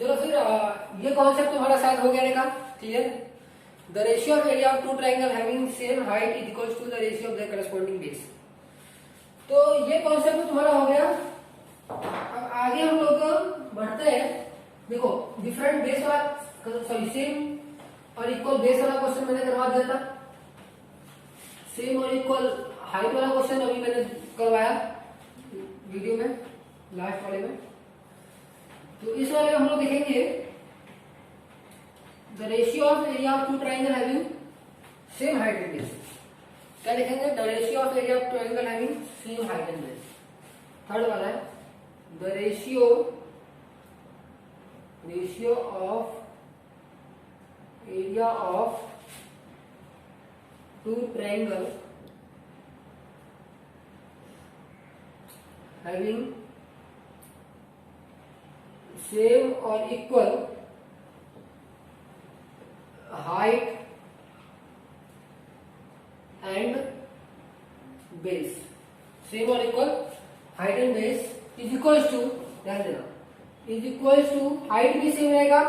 चलो फिर ये कॉन्सेप्ट तुम्हारा शायद हो गया रहेगा clear. The ratio of area of two triangle having same height is equals to the ratio of the corresponding base. तो ये कॉन्सेप्ट तुम्हारा हो गया। अब आगे हम लोग बढ़ते हैं। देखो डिफरेंट बेस वाला सॉरी सेम और इक्वल बेस वाला क्वेश्चन मैंने करवा दिया था। सेम और इक्वल हाइट वाला क्वेश्चन अभी मैंने करवाया वीडियो में लास्ट वाले में। तो इस वाले में हम लोग देखेंगे the ratio of area of two triangle having same height and base. क्या लिखेंगे? The ratio of area of triangle having same height and base. Third वाला है the ratio of area of two triangle having same और equal height and base. Same और equal height and base is equals to, ध्यान देना, is equals to height भी same रहेगा,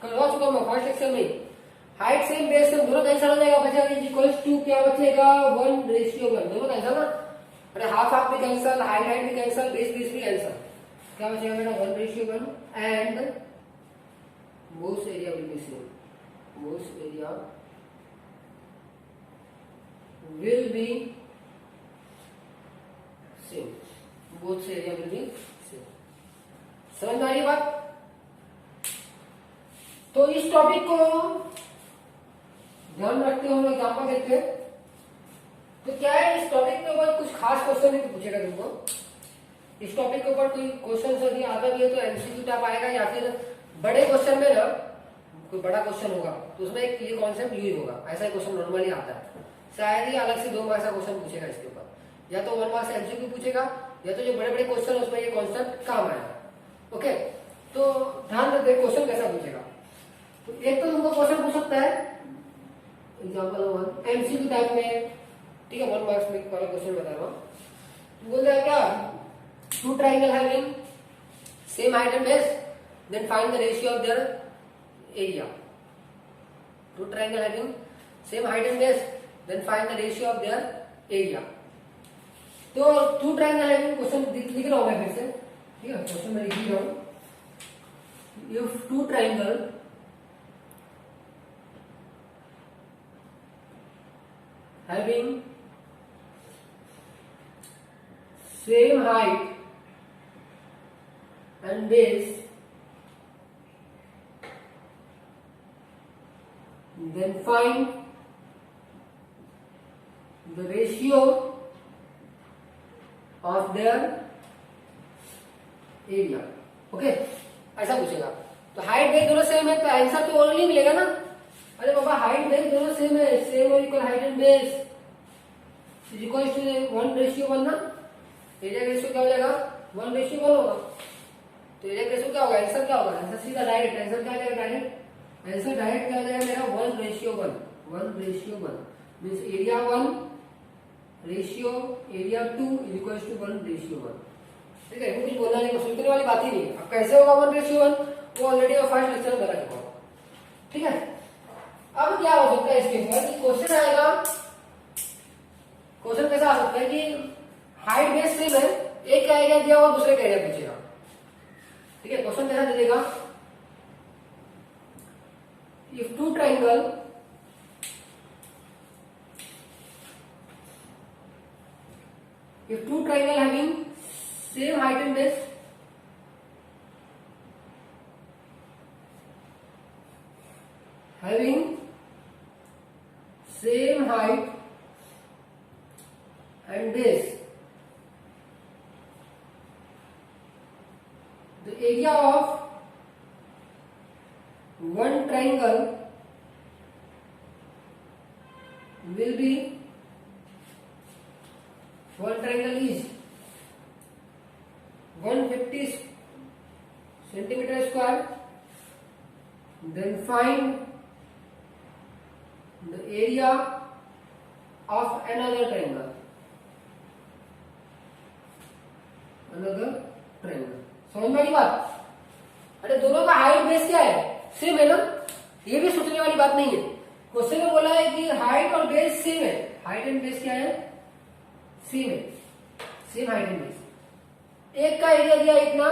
करवा चुका मैं फर्स्ट लेक्चर में। हाइट सेम बेस सेम दोनों कैंसिल हो जाएगा, बचेगा इज इक्वल्स टू क्या बचेगा 1:1 दोनों कैंसिल ना। अरे हाफ हाफ भी कैंसिल, हाइट भी कैंसिल, बेस भी कैंसिल, क्या बचेगा बेटा 1:1 and both area will be same, both area will be same, both area will be same. समझ में आ रही बात? तो इस टॉपिक को ध्यान रखते हुए एग्जाम्पल देखते हैं। तो क्या है इस टॉपिक के ऊपर कुछ खास क्वेश्चन नहीं पूछेगा तुमको। इस टॉपिक के ऊपर कोई क्वेश्चन यदि आता भी है तो एमसीक्यू टाइप आएगा, या फिर बड़े क्वेश्चन में ना कोई बड़ा क्वेश्चन होगा तो उसमें एक ये कॉन्सेप्ट यूज होगा। ऐसा क्वेश्चन नॉर्मली आता है, शायद ही अलग से 2 मार्क्स का क्वेश्चन पूछेगा इसके ऊपर, या तो 1 मार्क्स एमसीक्यू पूछेगा, या तो जो बड़े बड़े क्वेश्चन उसमें ये कॉन्सेप्ट काम आएगा। ओके, तो ध्यान रखते क्वेश्चन कैसा पूछेगा। तो एक तो तुमको क्वेश्चन पूछ सकता है एग्जाम्पल 1 एमसीक्यू टाइप में, ठीक है, 1 मार्क्स में वाला क्वेश्चन बता रहा हूँ। बोल रहा है क्या, two triangle having same height and base then find the ratio of their area. Two triangle having same height and base then find the ratio of their area. तो टू ट्राइंगल हैविंग क्वेश्चन लिख रहा हूं मैं फिर से, ठीक है, question मैं लिख रहा हूं। If two triangle having same height and base then find the ratio of their area। Okay, ऐसा पूछेगा। तो हाइट बेस दोनों सेम है तो आंसर तो ओनली मिलेगा ना। अरे बाबा हाइट बेस दोनों सेम है, सेम और equal height and base is equal to 1:1 ना। एरिया रेशियो क्या हो जाएगा 1:1 होगा। तो एरिया रेशियो क्या होगा, आंसर क्या होगा, आंसर सीधा डायरेक्ट, आंसर क्या आ जाएगा डायरेक्ट, आंसर डायरेक्ट क्या हो जाएगा मेरा 1:1, 1:1 means area 1 ratio area 2 is equal to 1:1। ठीक है, कुछ बोलना नहीं, सोचने वाली बात ही नहीं है। अब कैसे होगा 1:1 वो ऑलरेडी मैं फर्स्ट लेक्चर में बता चुका हूं। ठीक है, अब क्या हो सकता है इसके ऊपर कि क्वेश्चन आएगा, क्वेश्चन कैसा आ सकता है कि हाइट बेस सेम है, एक का एरिया दिया हुआ दूसरे का एरिया पूछेगा। ठीक है, क्वेश्चन कैसा दे देगा, if two triangle having same height and base having same height and base, the area of one triangle will be, one triangle is 150 centimeter square, then find the area of another triangle, समझ में आई बात। अरे दोनों का height base क्या है, same है ना, ये भी सोचने वाली बात नहीं है। क्वेश्चन में बोला है कि हाइट और बेस सेम है, हाइट एंड बेस क्या है, सेम है, सेम हाइट एंड बेस। एक का एरिया दिया इतना,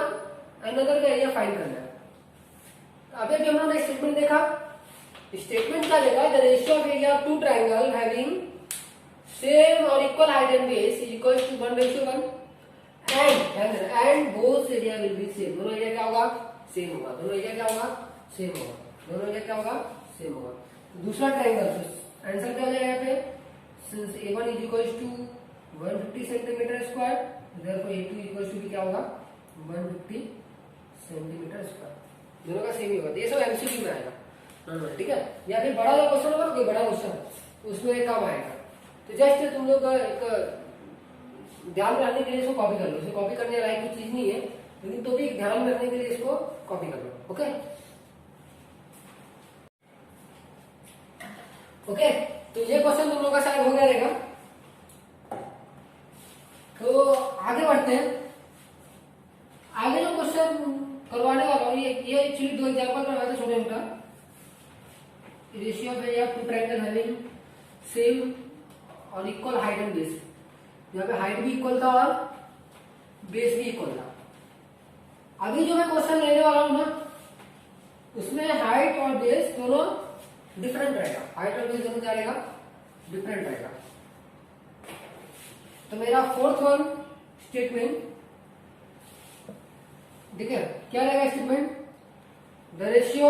अनदर का एरिया फाइंड करना है। अभी अभी हम लोगों ने स्टेटमेंट देखा, स्टेटमेंट क्या देखा, the ratio of area of two triangle having same और equal height and base is equal to 1:1 and both area will be same. दोनों एरिया क्या होगा, सेम होगा, दोनों एरिया क्या होगा, सेम होगा, दोनों एरिया क्या होगा, सेम होगा। दूसरा ट्राइंगल, आंसर क्या हो जाएगा यहाँ पे, since A1 is equal to 150 centimetre square, therefore A2 equal to क्या होगा, 150 सेंटीमीटर स्क्वायर। दोनों का सेम ही होगा। ये सब एमसीक्यू में आएगा, ठीक है, या फिर बड़ा जो क्वेश्चन होगा, कोई बड़ा क्वेश्चन उसमें काम आएगा। तो जस्ट तुम लोग एक ध्यान रखने के लिए इसको कॉपी कर लो, इसे कॉपी करने लायक कोई चीज नहीं है, लेकिन तो भी ध्यान रखने के लिए इसको कॉपी कर लो। ओके ओके, तो ये क्वेश्चन तुम लोग का शायद हो गया रहेगा। तो आगे बढ़ते हैं। आगे जो क्वेश्चन करवाने वाला हूँ, ये एक्चुअली दो एग्जांपल करवाए थे छोटे छोटा। Ratio of area of two triangle having same और इक्वल हाइट एंड बेस। यहाँ पे हाइट भी इक्वल था और बेस भी इक्वल था। अभी जो मैं क्वेश्चन लेने वाला हूं ना, उसमें हाइट और बेस दोनों डिफरेंट रहेगा, हाइट और बेस दोनों क्या रहेगा, डिफरेंट रहेगा। तो मेरा फोर्थ वन स्टेटमेंट देखिए क्या रहेगा statement, the ratio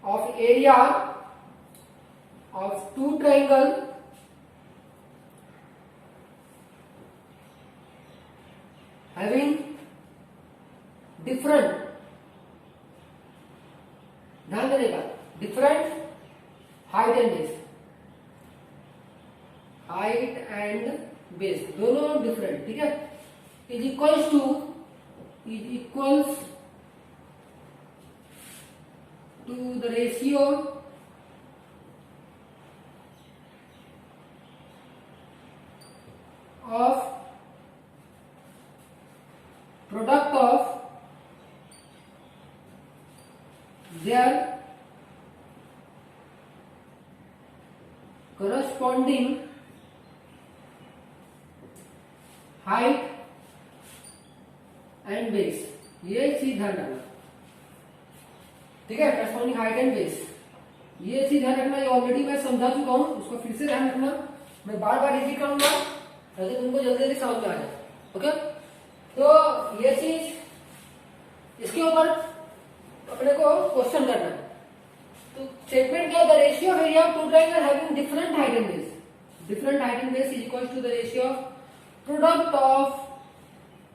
of area of two triangle having different, ध्यान देने का, different height and base, height and base दोनों different, ठीक है, is equals to the ratio of product of their corresponding height and base। ये चीज ध्यान रखना, ठीक है, corresponding height and base ये चीज ध्यान रखना। ये ऑलरेडी मैं समझा चुका हूं, उसको फिर से ध्यान रखना, मैं बार बार रिपीट करूंगा ताकि तुमको जल्दी जल्दी समझ में आ जाए। ओके, तो ये चीज, इसके ऊपर अपने को क्वेश्चन करना है। तो स्टेटमेंट क्या है, the ratio of area of two triangle having different height and base, different height and base is equal to the ratio of product of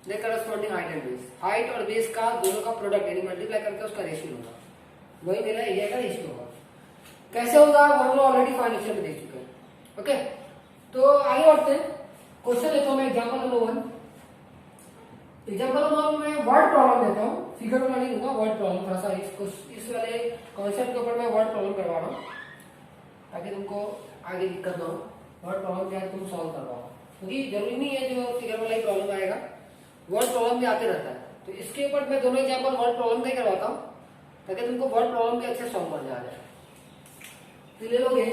the corresponding height and base. Height और base का दोनों का product यानी multiply करके उसका ratio होगा, वही मेरा एरिया का रेशियो होगा। कैसे होगा वो हम लोग ऑलरेडी फाइनेंशियल में देख चुके हैं। ओके, तो आगे बढ़ते हैं। क्वेश्चन लेता हूं मैं, एग्जाम्पल नंबर 1। एग्जाम्पल नंबर मैं वर्ड प्रॉब्लम देता हूँ, फिगर वाला नहीं दूंगा, वर्ड प्रॉब्लम। थोड़ा सा इस वाले कॉन्सेप्ट के ऊपर मैं वर्ड प्रॉब्लम करवा रहा हूँ ताकि तुमको आगे दिक्कत ना हो, वर्ड प्रॉब्लम क्या है तुम सॉल्व कर पाओ, क्योंकि जरूरी नहीं है जो फिगर वाला ही प्रॉब्लम आएगा, वर्ड प्रॉब्लम भी आते रहता है। तो इसके ऊपर मैं दोनों एग्जाम्पल वर्ड प्रॉब्लम का ही करवाता हूँ ताकि तुमको वर्ड प्रॉब्लम के अच्छे सॉल्व करने आ जाए। तो ले लोगे,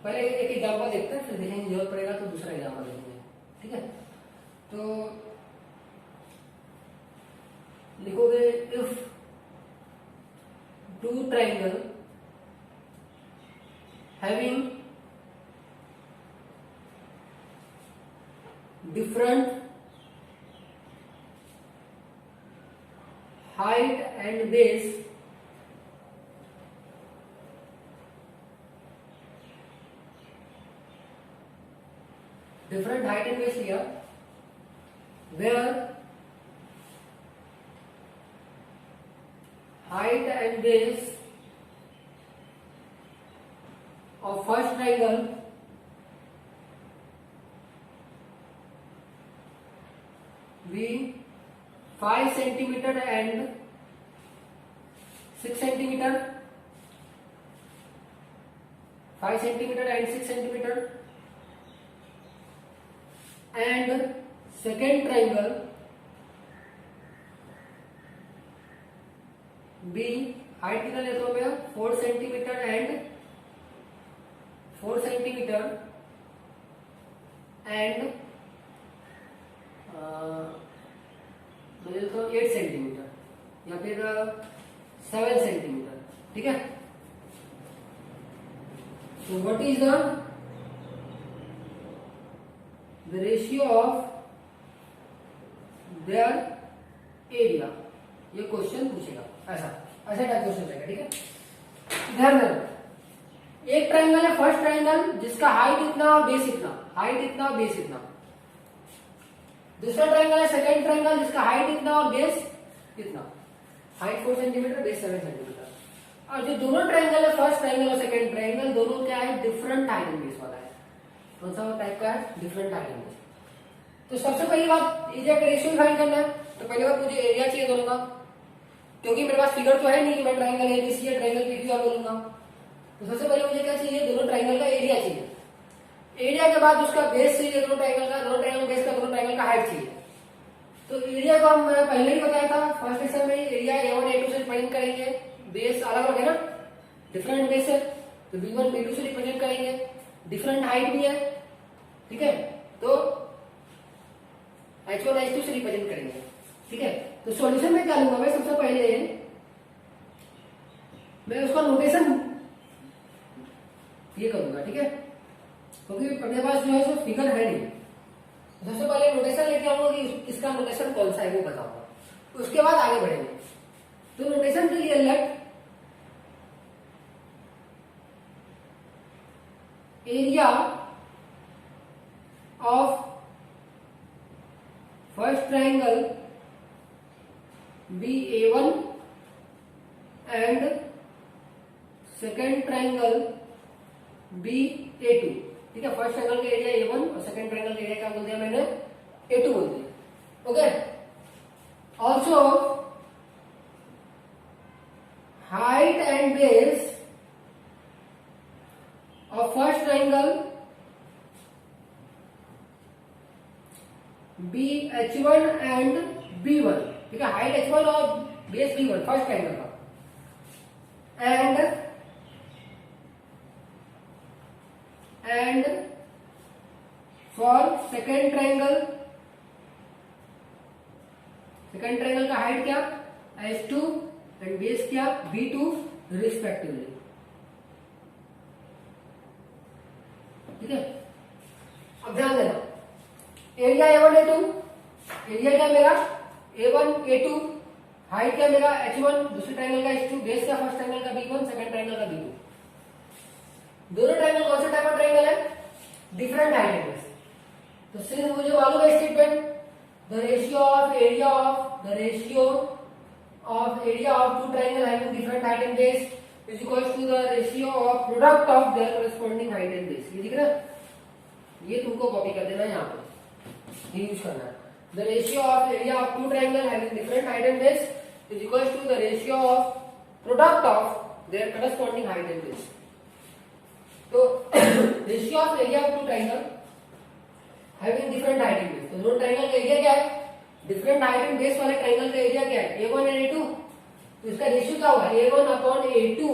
पहले एक एग्जाम्पल देखते हैं, फिर देखेंगे जरूरत पड़ेगा तो दूसरा एग्जाम्पल देखेंगे, ठीक है। तो लिखोगे, if two triangle having different height and base different height and base here, where height and base of first triangle be 5 centimeter and 6 centimeter, 5 centimeter and 6 centimeter, and second triangle be height कितना लेता हूं मैं 4 centimetre and 4 centimetre and मैं लेता हूँ 8 centimetre या फिर 7 centimetre, ठीक है। So what is the ratio of their area? ये क्वेश्चन पूछेगा, ऐसा ऐसा टाइप क्वेश्चन रहेगा, ठीक है। ध्यान देना, एक ट्राइंगल है फर्स्ट ट्राइंगल जिसका हाइट इतना और बेस इतना, हाइट इतना और बेस इतना। दूसरा ट्राइंगल है सेकंड ट्राइंगल जिसका हाइट इतना और बेस इतना, हाइट 4 सेंटीमीटर बेस 7 सेंटीमीटर। और जो दोनों ट्राइंगल है फर्स्ट ट्राइंगल और सेकंड ट्राइंगल दोनों क्या है, डिफरेंट हाइट एंड बेस वाला है। कौन सा टाइप का है, डिफरेंट हाइट एंड बेस। तो सबसे पहली बात एरिया का रेशियो फाइंड करना है। तो पहली बात मुझे एरिया चाहिए दोनों का, क्योंकि मेरे पास फिगर तो है नहीं कि मैं ट्राइंगल एबीसी या ट्राइंगल पीक्यूआर बोलूंगा। तो सबसे पहले मुझे क्या चाहिए, दोनों ट्राइंगल का एरिया चाहिए। एरिया के बाद उसका बेस चाहिए, दोनों ट्राइंगल का, दोनों ट्राइंगल बेस का, दोनों ट्राइंगल का हाइट चाहिए। तो एरिया को हम पहले ही बताया था फर्स्ट लेक्चर में, एरिया A1 A2 से रिप्रेजेंट करेंगे। बेस अलग अलग है ना, डिफरेंट बेस है, तो B1 B2 से रिप्रेजेंट करेंगे, डिफरेंट हाइट भी है, ठीक है। तो H1 H2 से रिप्रेजेंट करेंगे, ठीक है। तो सॉल्यूशन में क्या लूंगा मैं, सबसे पहले मैं उसका नोटेशन ये करूंगा, ठीक है, क्योंकि अपने पास जो है सो फिगर है नहीं। सबसे पहले नोटेशन लेके आऊंगा कि इसका नोटेशन कौन सा है वो बताऊंगा, उसके बाद आगे बढ़ेंगे। तो नोटेशन के लिए let area of first triangle be A1 and second triangle be A2, ठीक है। फर्स्ट ट्राइंगल का एरिया A1 और सेकेंड ट्राइंगल का एरिया क्या बोल दिया मैंने, A2 बोल दिया, okay. Also height and base of first triangle BH1 and B1, ठीक है। हाइट H1 और बेस B1 फर्स्ट ट्राइंगल का, and for second triangle, second triangle का हाइट क्या H2 एंड बेस क्या B2 रिस्पेक्टिवली, ठीक है। अब ध्यान देना, एरिया A1 A2, एरिया क्या मेरा A1 A2, हाइट क्या मेरा H1 दूसरे ट्राइंगल का H2, बेस क्या फर्स्ट ट्राइंगल का B1 सेकंड ट्राइंगल का B2। दोनों ट्राइंगल कौन सा टाइप का ट्राइंगल है, डिफरेंट हाइट एंड बेस। तो सिर्फ मुझे मालूम है statement, the ratio of area of two triangle having different height and base is equal to the ratio of product of their corresponding height and base. ये दिख रहा है, ये तुमको कॉपी कर देना है, यहाँ पे ये यूज करना है। The ratio of area of two triangle having different height and base is equal to the ratio of product of their corresponding height and base. तो ratio of area of two triangle having different height and base, तो दोनों triangle का area क्या है, different height and base वाले triangle का area क्या है A1 एंड A2। तो इसका रेशियो क्या होगा, A1 upon A2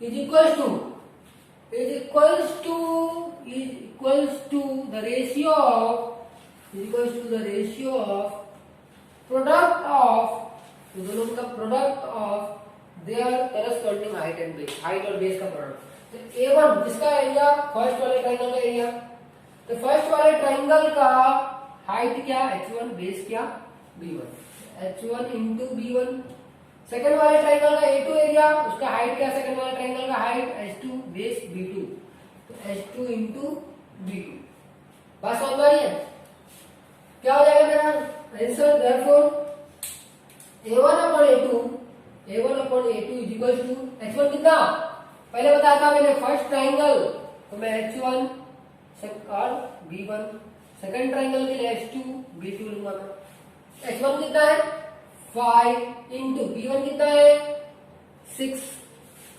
is equals to the ratio of product of, तो दोनों का product of their corresponding height and base, height और बेस का प्रोडक्ट। तो A1 जिसका एरिया फर्स्ट वाले ट्राइंगल का एरिया, तो फर्स्ट वाले ट्राइंगल का हाइट क्या H1 बेस क्या B1, H1 into B1। Second वाले ट्राइंगल का A2 एरिया, उसका हाइट क्या सेकंड वाले ट्राइंगल का हाइट H2 बेस B2, तो H2 इंटू B2। बात समझ में आ रही है, क्या हो जाएगा मेरा answer, therefore A1 upon A2 is equal to H1 कितना पहले बताया था मैंने फर्स्ट ट्राइंगल, तो मैं H1 और B1, सेकंड ट्राइंगल के लिए H2 B2 लूंगा मैं। H1 कितना है 5 इंटू B1 कितना है 6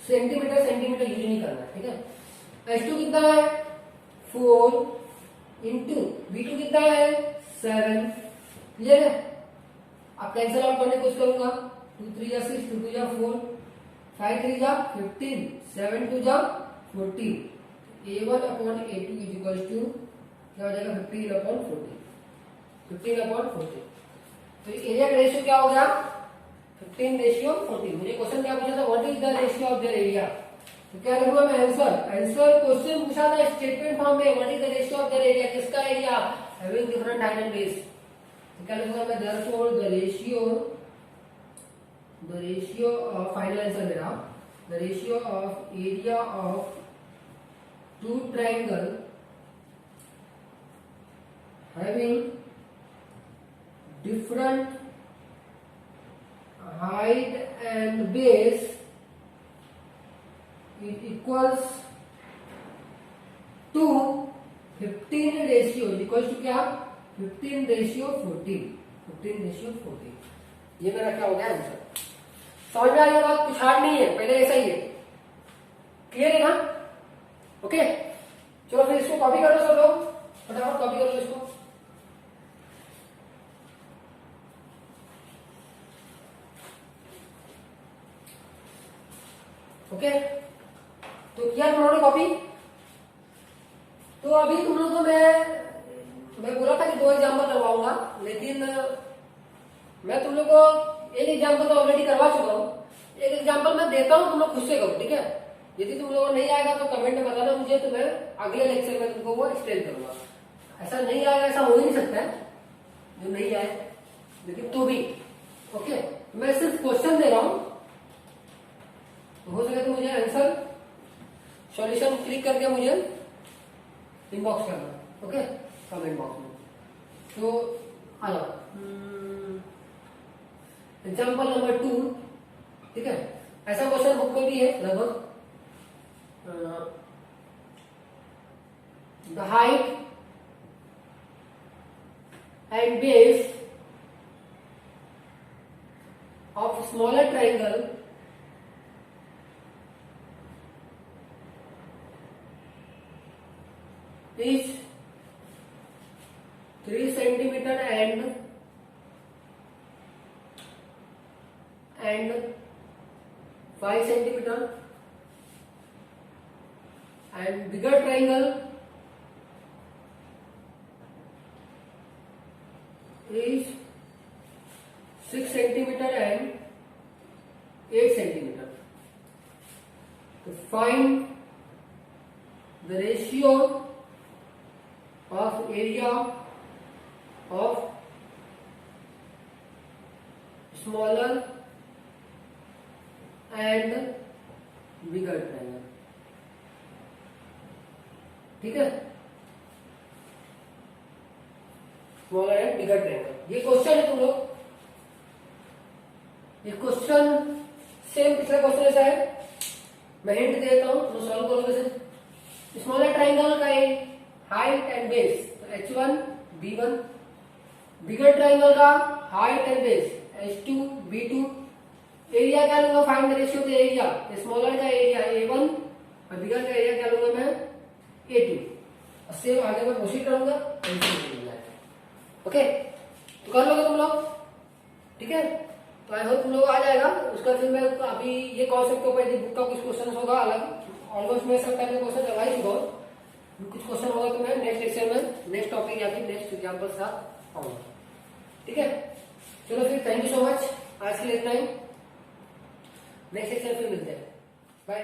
सेंटीमीटर, सेंटीमीटर यूज नहीं करना, ठीक है। H2 कितना है 4 इंटू B2 कितना है 7, क्लियर है। अब कैंसिल आउट करने की कोशिश करूंगा, 2 3 जा 6, 2 2 जा 4, 5 3 जा 15, 7 2 जा 14, A1 upon A2 is equal to क्या हो जाएगा 15 अपॉन 40, 15 अपॉन 40। तो एरिया का रेशियो क्या हो गया 15 रेशियो 40। मुझे क्वेश्चन क्या पूछा था, what is the ratio of their area, तो क्या लिखूंगा मैं आंसर, आंसर क्वेश्चन पूछा था स्टेटमेंट फॉर्म में, what is the ratio of their area, किसका area having different height and base. तो क्या लिखूंगा मैं, therefore the ratio of, final answer मेरा, the ratio of area of two triangle having different height and base it equals to 15 ratio equals to क्या 15 ratio 14, 15 ratio 14। ये मेरा क्या हो गया आंसर। समझ में आ गया बात, कुछ हार्ड नहीं है, पहले ऐसा ही है, क्लियर है ना। ओके चलो फिर इसको कॉपी कर लो सब लोग, फटाफट कॉपी कर लो इसको। ओके तो किया तुम लोगों ने कॉपी। तो अभी तुम लोग को मैं बोला था कि 2 एग्जाम्पल करवाऊंगा, लेकिन मैं तुम लोग को एक एग्जाम्पल तो ऑलरेडी करवा चुका हूँ, एक एग्जाम्पल मैं देता हूँ, तुम लोग खुद से करो, ठीक है। यदि तुम लोगों को नहीं आएगा तो कमेंट में बताना मुझे, तो मैं अगले लेक्चर में तुमको वो एक्सप्लेन करूंगा। ऐसा नहीं आएगा, ऐसा हो ही नहीं सकता है जो नहीं आए, लेकिन तो भी ओके मैं सिर्फ क्वेश्चन दे रहा हूं, हो सके तो मुझे आंसर सॉल्यूशन क्लिक करके मुझे इनबॉक्स करना, ओके कमेंट बॉक्स में। तो आ जाओ एग्जाम्पल नंबर 2, ठीक है। ऐसा क्वेश्चन बुक में भी है लगभग, the height and base of smaller triangle is 3 centimeter and 5 centimeter, and bigger triangle is 6 centimeter and 8 centimeter. To find the ratio of area of smaller and bigger triangle, ठीक है। Smaller and bigger triangle, ये question है तुम लोग, ये question same पिछला question ऐसा है, मैं हिंट देता हूं तो सॉल्व करोगे सर। स्मॉलर ट्रायंगल का height and base H1 B1, bigger triangle का height and base H2 B2, area क्या लूंगा, find the ratio of the area, smaller का एरिया A1 और बिगर का एरिया क्या लूंगा मैं A2, और सेम आगे मैं कोशिश करूंगा ओके। तो कर लोगे तुम लोग, ठीक है। तो आई होप तुम लोग आ जाएगा। उसका फिर मैं अभी ये कॉन्सेप्ट के ऊपर बुक का कुछ क्वेश्चन होगा अलग, ऑलमोस्ट मैं सब टाइप का क्वेश्चन करवा ही चुका हूँ, कुछ क्वेश्चन होगा तो मैं नेक्स्ट लेक्चर में नेक्स्ट टॉपिक या फिर नेक्स्ट एग्जाम्पल के साथ आऊंगा, ठीक है। चलो फिर थैंक यू सो मच, आज के लिए इतना ही, नेक्स्ट लेक्चर फिर मिलते हैं, बाय।